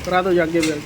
करा दो जाके भी।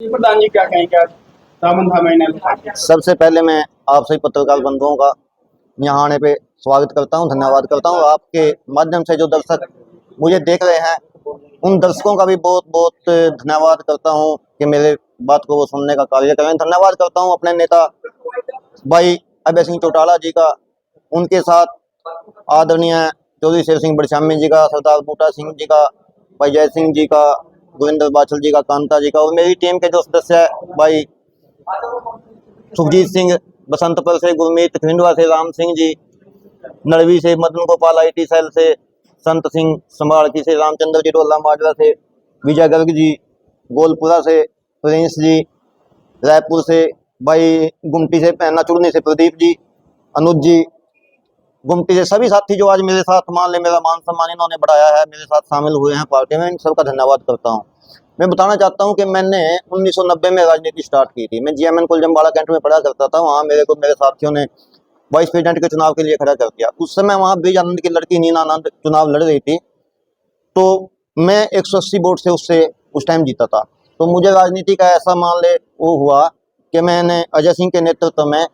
प्रधान जी क्या कहेंगे आज दामन था महीने? सबसे पहले मैं आप सभी पत्रकार बंधुओं का यहाँ आने पे स्वागत करता हूँ, धन्यवाद करता हूँ। आपके माध्यम से जो दर्शक मुझे देख रहे हैं उन दर्शकों का भी बहुत बहुत धन्यवाद करता हूँ कि मेरे बात को वो सुनने का कार्य करें। धन्यवाद करता हूँ अपने नेता भाई अभय सिंह चौटाला जी का, उनके साथ आदरणीय चौधरी शेर सिंह बड़शामी जी का, सरदार बूटा सिंह जी का, भाई जय सिंह जी का, गोविंदर बाछल जी का, कांता जी का, और मेरी टीम के जो सदस्य है भाई सुखजीत सिंह बसंतपुर से, गुरमीत खिंडवा से, राम सिंह जी नड़वी से, मदन गोपाल IT सेल से, संत सिंह संभाड़की से, रामचंद्र जी डोला माजरा से, विजय गर्ग जी गोलपुरा से, प्रिंस जी रायपुर से, भाई गुमटी से नाचुड़नी से प्रदीप जी, अनुज जी गुमटी से, सभी साथी जो आज मेरे साथ मान ले मेरा मान सम्मान इन्होंने बढ़ाया है, मेरे साथ शामिल हुए हैं पार्टी में, इन सबका धन्यवाद करता हूँ। मैं बताना चाहता हूँ कि मैंने 1990 में राजनीति स्टार्ट की थी। मैं GMN कुलजमवाड़ा कैंट में पढ़ा करता था। वहाँ मेरे को मेरे साथियों ने वाइस प्रेसिडेंट के चुनाव के लिए खड़ा कर दिया। उस समय वहाँ ब्रिज आनंद की लड़की नीना आनंद चुनाव लड़ रही थी, तो मैं 180 वोट से उससे उस टाइम जीता था। तो मुझे राजनीति का ऐसा मान ले वो हुआ कि मैंने अजय सिंह के नेतृत्व में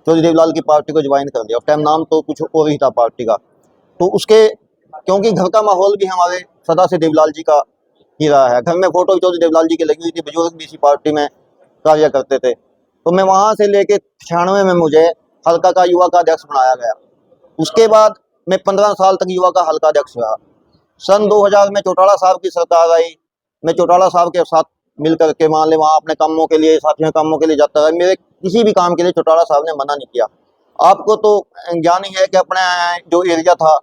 चौधरी देवलाल की पार्टी को ज्वाइन कर लिया। उस टाइम नाम तो कुछ और ही था पार्टी का। तो उसके क्योंकि घर का माहौल भी हमारे सदा से देवलाल जी का ही रहा है। घर में फोटो चौधरी देवलाल जी की लगी हुई थी, बुजुर्ग भी इसी पार्टी में कार्य करते थे। तो मैं वहाँ से लेके 96 में मुझे हल्का का युवा का अध्यक्ष बनाया गया। उसके बाद मैं 15 साल तक युवा का हल्का अध्यक्ष रहा। सन 2000 में चौटाला साहब की सरकार आई। मैं चौटाला साहब के साथ मिलकर के मान ले वहाँ अपने कामों के लिए, साथियों कामों के लिए जाता है। मेरे किसी भी काम के लिए चौटाला साहब ने मना नहीं किया। आपको तो ज्ञान ही है कि अपने जो एरिया था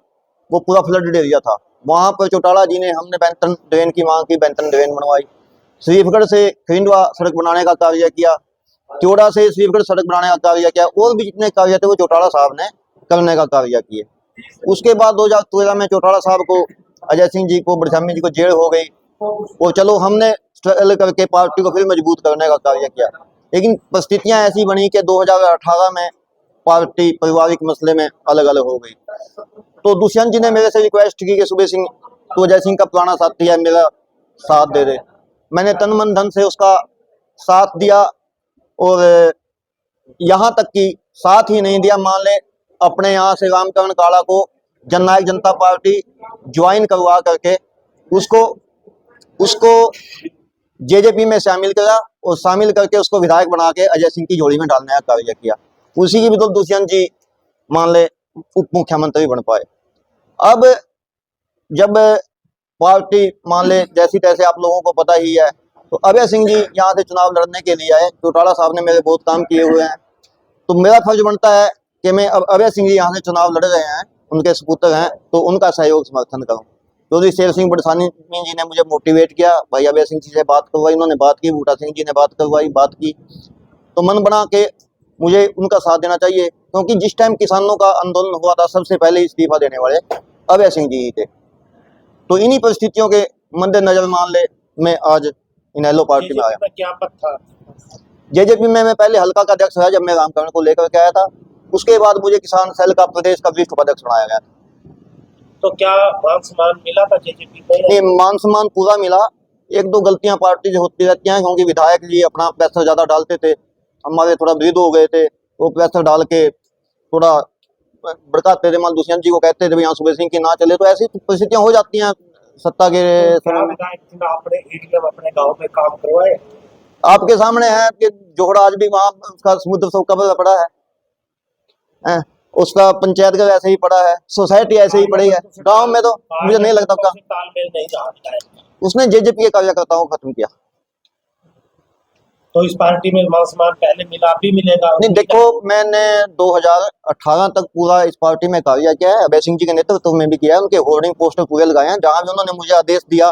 वो पूरा फ्लडेड एरिया था। वहाँ पर चौटाला जी ने हमने बेंटन ड्रेन की मांग की, बेंटन ड्रेन बनवाई। शरीफगढ़ से खिंडवा सड़क बनाने का कार्य किया, चौड़ा से शरीफगढ़ सड़क बनाने का कार्य किया, और भी जितने कार्य थे वो चौटाला साहब ने करने का कार्य किए। उसके बाद 2013 में चौटाला साहब को, अजय सिंह जी को, बड़शामी जी को जेल हो गई, और चलो हमने स्ट्रगल करके पार्टी को फिर मजबूत करने का कार्य किया। लेकिन परिस्थितियां ऐसी बनी कि 2018 में पार्टी पारिवारिक मसले में अलग अलग हो गई। तो दुष्यंत जी ने मेरे से रिक्वेस्ट की कि सुबह सिंह तो अजय सिंह का पुराना साथी है, मेरा साथ दे दे। मैंने तन मन धन से उसका साथ दिया, और यहाँ तक कि साथ ही नहीं दिया, मान ले अपने यहाँ से रामकरण काला को जननायक जनता पार्टी ज्वाइन करवा करके उसको JJP में शामिल करा, और शामिल करके उसको विधायक बना के अजय सिंह की जोड़ी में डालने का कार्य किया। उसी की बदौलत दुष्यंत जी मान ले उप मुख्यमंत्री बन पाए। अब जब पार्टी मान ले जैसी तैसे आप लोगों को पता ही है, तो अभय सिंह जी यहाँ से चुनाव लड़ने के लिए आए। चौटाला साहब ने मेरे बहुत काम किए हुए हैं, तो मेरा फर्ज बनता है कि मैं अब अभय सिंह जी यहाँ से चुनाव लड़ रहे हैं, उनके सपुत्र हैं, तो उनका सहयोग समर्थन करूँ। चौधरी शेर सिंह बड़शामी जी ने मुझे मोटिवेट किया, भाई अभय सिंह जी से बात करवाई, उन्होंने बात की, बूटा सिंह जी ने बात करवाई, बात की, तो मन बना के मुझे उनका साथ देना चाहिए। क्योंकि जिस टाइम किसानों का आंदोलन हुआ था, सबसे पहले इस्तीफा देने वाले अभय सिंह जी ही थे। तो इन्हीं परिस्थितियों के मद्देनजर मान ले मैं आज इनेलो पार्टी में आया। क्या पद था? JJP में मैं पहले हल्का का अध्यक्ष रहा, जब मैं रामकरण को लेकर के आया था। उसके बाद मुझे किसान सेल का प्रदेश का वरिष्ठ उपाध्यक्ष बनाया गया था। तो क्या मान सम्मान मिला था JJP को? नहीं, मान सम्मान पूरा मिला। एक दो गलतियां पार्टी से होती रहती हैं, क्योंकि विधायक जी अपना प्रेशर ज्यादा डालते थे, हमारे थोड़ा वृद्ध हो गए थे, वो प्रेशर डाल के थोड़ा भड़काते थे। मान दुष्यंत जी को कहते थे यहाँ सुबह सिंह की ना चले, तो ऐसी परिस्थितियां हो जाती हैं सत्ता के समय में। अपने एरिया में, अपने गांव में काम करवाए? आपके सामने है कि जोहड़ा आज भी वहाँ उसका समुद्र सब कब्र पड़ा है, उसका पंचायत का ऐसे ही पड़ा है, सोसाइटी ऐसे ही पड़ी है। गांव में तो मुझे नहीं लगता तालमेल नहीं रहा। उसने जेजेपी के कार्यकर्ताओं को खत्म किया। तो इस पार्टी में मान सम्मान पहले मिला, अभी मिलेगा? नहीं, देखो, मैंने 2018 तक पूरा इस पार्टी में कार्य किया है, अभय सिंह जी के नेतृत्व में भी किया है, उनके होर्डिंग पोस्टर पूरे लगाए हैं, जहां भी उन्होंने मुझे आदेश दिया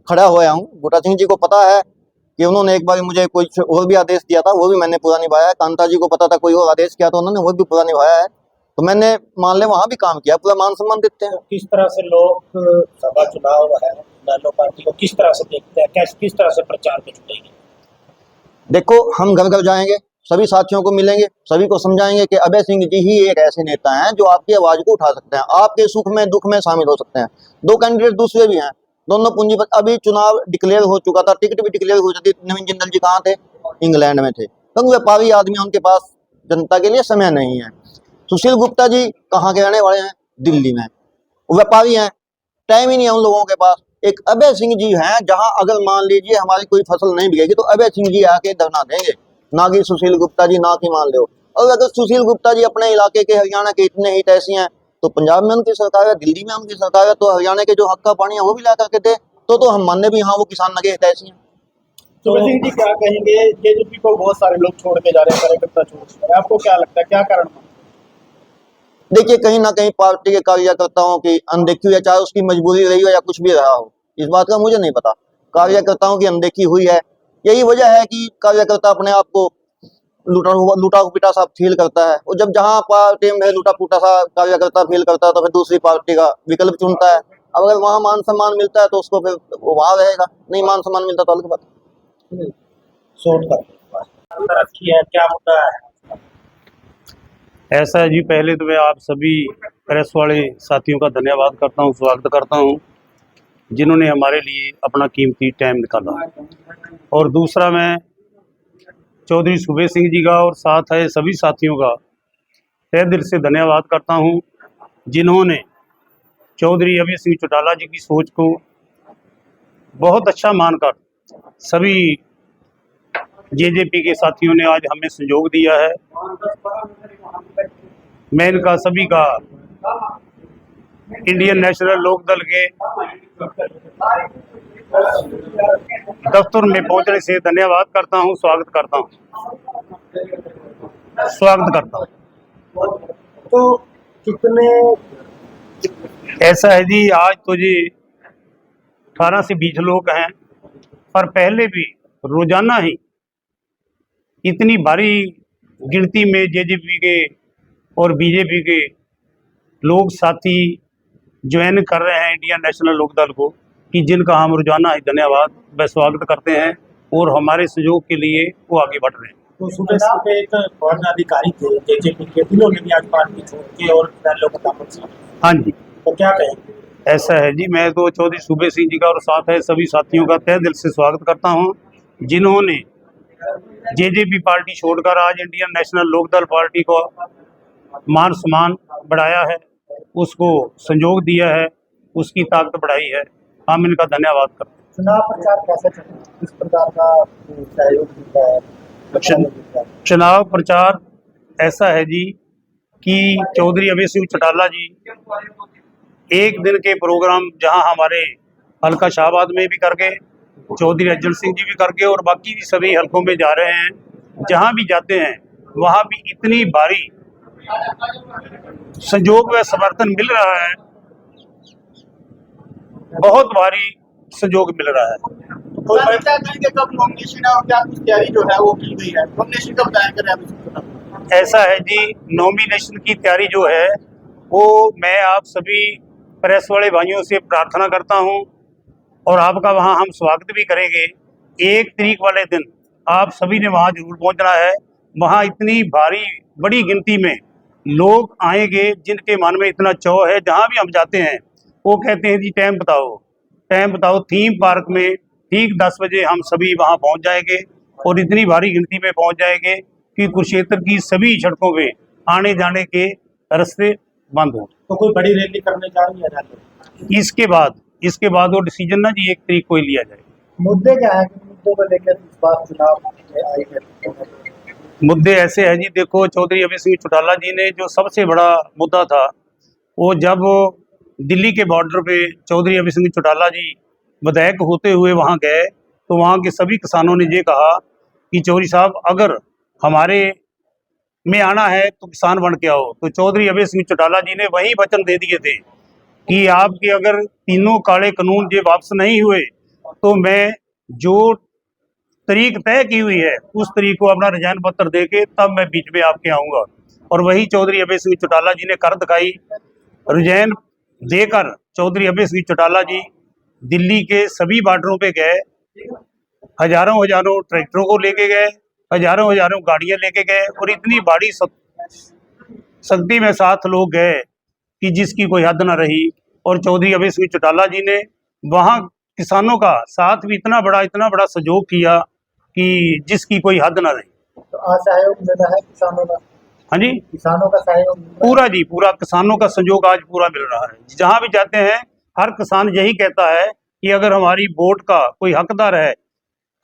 खड़ा होया हूँ। बूटा सिंह जी को पता है कि उन्होंने एक बार मुझे कोई और भी आदेश दिया था, वो भी मैंने पूरा निभाया है। कांता जी को पता था कोई और आदेश किया, तो उन्होंने वो भी पूरा निभाया है। तो मैंने मान ले वहां भी काम किया, पूरा मान सम्मान देते हैं। किस तरह से लोग सभा चुनाव है लालू पार्टी को किस तरह से देखते हैं, किस तरह से प्रचार में जुटेंगे? देखो, हम घर घर जाएंगे, सभी साथियों को मिलेंगे, सभी को समझाएंगे कि अभय सिंह जी ही एक ऐसे नेता हैं जो आपकी आवाज को उठा सकते हैं, आपके सुख में दुख में शामिल हो सकते हैं। दो कैंडिडेट दूसरे भी हैं, दोनों पूंजीपति। अभी चुनाव डिक्लेयर हो चुका था, टिकट भी डिक्लेयर हो चुकी थी। नवीन जिंदल जी कहाँ थे? इंग्लैंड में थे, क्योंकि व्यापारी आदमी, उनके पास जनता के लिए समय नहीं है। सुशील गुप्ता जी कहाँ के रहने वाले हैं? दिल्ली में, व्यापारी हैं, टाइम ही नहीं है उन लोगों के पास। एक अभय सिंह जी हैं, जहां अगर मान लीजिए हमारी कोई फसल नहीं बिकेगी तो अभय सिंह जी आके धरना देंगे, ना कि सुशील गुप्ता जी, ना कि मान लो। और अगर सुशील गुप्ता जी अपने इलाके के हरियाणा के इतने ही तैसी हैं, तो पंजाब में उनकी सरकार है, दिल्ली में उनकी सरकार है, तो हरियाणा के जो हक का पानी है वो भी ला करके दे, तो हम मानने भी हाँ वो किसान लगे तैसी हैं। तो अभय सिंह जी क्या कहेंगे? जेजेपी को बहुत सारे लोग छोड़ के जा रहे हैं, कार्यकर्ता छोड़ के जा रहे हैं, आपको क्या लगता है क्या कारण है? देखिए, कहीं ना कहीं पार्टी के कार्यकर्ताओं की अनदेखी है, चाहे उसकी मजबूरी रही हो या कुछ भी रहा हो, इस बात का मुझे नहीं पता। कार्यकर्ताओं की अनदेखी हुई है, यही वजह है कि कार्यकर्ता अपने आप को लूटा पिटा सा फील करता है। और जब जहां पार्टी में लूटा पुटा सा कार्यकर्ता फील करता है, तो फिर दूसरी पार्टी का विकल्प चुनता है। अब अगर वहां मान सम्मान मिलता है तो उसको फिर वो वहां रहेगा, नहीं मान सम्मान मिलता तो अलग बात है। शॉर्ट कर रखी है, क्या मुद्दा है? ऐसा है जी, पहले तो मैं आप सभी प्रेस वाले साथियों का धन्यवाद करता हूं, स्वागत करता हूं, जिन्होंने हमारे लिए अपना कीमती टाइम निकाला। और दूसरा, मैं चौधरी सुबेर सिंह जी का और साथ है सभी साथियों का तहे दिल से धन्यवाद करता हूं, जिन्होंने चौधरी अभय सिंह चौटाला जी की सोच को बहुत अच्छा मानकर सभी जेजेपी के साथियों ने आज हमें सहयोग दिया है। मैं इनका सभी का इंडियन नेशनल लोकदल के दफ्तर में पहुंचने से धन्यवाद करता हूं, स्वागत करता हूं। तो कितने ऐसा है जी, आज तो जी 18 से 20 लोग हैं, पर पहले भी रोजाना ही इतनी भारी गिनती में जेजेपी के और बीजेपी के लोग साथी ज्वाइन कर रहे हैं इंडियन नेशनल लोकदल को, कि जिनका हम रोजाना ही धन्यवाद व स्वागत करते हैं और हमारे सहयोग के लिए वो आगे बढ़ रहे हैं। तो सुबह से एक फौज अधिकारी थे जेजेपी के, जिन्होंने भी आज पार्टी छोड़ के और लोग दामन से, हाँ जी, तो क्या कहेंगे? ऐसा है जी, मैं तो चौधरी सुबेर सिंह जी का और साथ है सभी साथियों का तहे दिल से स्वागत करता हूं, जिन्होंने जेजेपी पार्टी छोड़कर आज इंडियन नेशनल लोकदल पार्टी को मान सम्मान बढ़ाया है, उसको संयोग दिया है, उसकी ताकत बढ़ाई है। हम इनका धन्यवाद करते हैं। चुनाव प्रचार कैसे चल रहा है, किस प्रकार का सहयोग मिलता है? चुनाव प्रचार ऐसा है जी कि चौधरी अभय सिंह चौटाला जी एक दिन के प्रोग्राम जहां हमारे हल्का शाहबाद में भी कर गए, चौधरी अज्जल सिंह जी भी कर गए, और बाकी भी सभी हल्कों में जा रहे हैं। जहां भी जाते हैं वहां भी इतनी भारी सहयोग व समर्थन मिल रहा है, बहुत भारी सहयोग मिल रहा है। तो क्या कहेंगे कब नॉमिनेशन है और क्या कुछ तैयारी जो है वो की गई है? नॉमिनेशन कब दायर करें अभी से? ऐसा है जी, नॉमिनेशन की तैयारी जो है वो मैं आप सभी प्रेस वाले भाइयों से प्रार्थना करता हूं, और आपका वहां हम स्वागत भी करेंगे। 1 तारीख वाले दिन आप सभी ने वहां जरूर पहुंचना है। वहां इतनी भारी बड़ी गिनती में लोग आएंगे, जिनके मन में इतना चौ है, जहां भी हम जाते हैं वो कहते हैं जी टाइम बताओ। थीम पार्क में ठीक 10 बजे हम सभी वहां पहुंच जाएंगे, और इतनी भारी गिनती में पहुंच जाएंगे कि कुरुक्षेत्र की सभी सड़कों पे आने जाने के रास्ते बंद हो। तो कोई बड़ी रैली करने जा रही है? इसके बाद वो डिसीजन ना जी 1 तारीख को ही लिया जाए। मुद्दे क्या है, मुद्दों को लेकर इस बार चुनाव में आई है? मुद्दे ऐसे है जी, देखो, चौधरी अभय सिंह चौटाला जी ने जो सबसे बड़ा मुद्दा था, वो जब दिल्ली के बॉर्डर पे चौधरी अभय सिंह चौटाला जी विधायक होते हुए वहाँ गए तो वहाँ के सभी किसानों ने ये कहा कि चौधरी साहब अगर हमारे में आना है तो किसान बन के आओ। तो चौधरी अभय सिंह चौटाला जी ने वही वचन दे दिए थे कि आपके अगर तीनों काले कानून ये वापस नहीं हुए तो मैं जो तारीख तय की हुई है उस तारीख को अपना रिजाइन पत्र दे के तब मैं बीच में आपके आऊँगा। और वही चौधरी अभय सिंह चौटाला जी ने कर दिखाई। रिजाइन देकर चौधरी अभय सिंह चौटाला जी दिल्ली के सभी बॉर्डरों पे गए, हजारों हजारों ट्रैक्टरों को लेके गए, हजारों हजारों गाड़ियां लेके गए और इतनी बड़ी शक्ति में साथ लोग गए कि जिसकी कोई हद न रही। और चौधरी अभय सिंह चौटाला जी ने वहाँ किसानों का साथ भी इतना बड़ा सहयोग किया कि जिसकी कोई हद न रही। तो आज सहयोग मिल रहा है किसानों का? हाँ जी, किसानों का सहयोग मिल रहा है? पूरा जी पूरा किसानों का सहयोग आज पूरा मिल रहा है। जहाँ भी जाते हैं हर किसान यही कहता है कि अगर हमारी वोट का कोई हकदार है,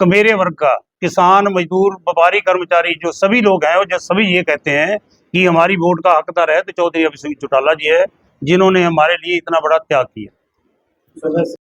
मेरे वर्ग का किसान, मजदूर, व्यापारी, कर्मचारी जो सभी लोग हैं, जो सभी ये कहते हैं कि हमारी वोट का हकदार है तो चौधरी अभय सिंह चौटाला जी है, जिन्होंने हमारे लिए इतना बड़ा त्याग किया।